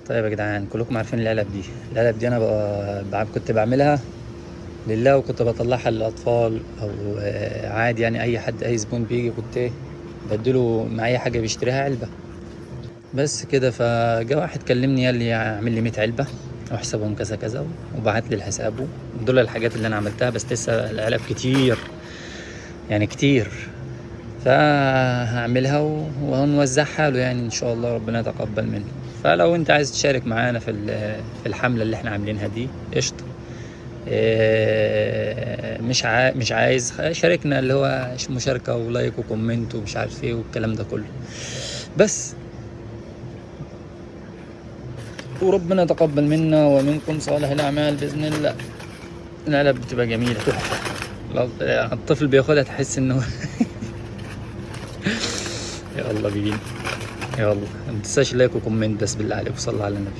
طيب يا جدعان، كلكم عارفين العلب دي انا كنت بعملها لله، وكنت بطلعها للاطفال او عادي يعني اي حد اي زبون بيجي كنت بديله مع اي حاجه بيشتريها علبه بس كده. فجاء واحد كلمني قال لي اعمل لي 100 علبه وحسابهم كذا كذا، وبعت لي الحساب. دول الحاجات اللي انا عملتها، بس لسه العلب كتير يعني كتير. فهعملها ونوزعها له يعني ان شاء الله، ربنا يتقبل منه. فلو انت عايز تشارك معانا في الحملة اللي احنا عاملينها دي قشطة. مش عايز شاركنا، اللي هو مشاركة ولايك وكومنت ومش عارف ايه والكلام ده كله بس. وربنا يتقبل منا ومنكم صالح الأعمال بإذن الله. العلب بتبقى جميلة تحفة، الطفل بياخدها تحس انه يلا بينا. يلا ما تنساش لايك وكومنت بس بالله عليك، وصلى على النبي.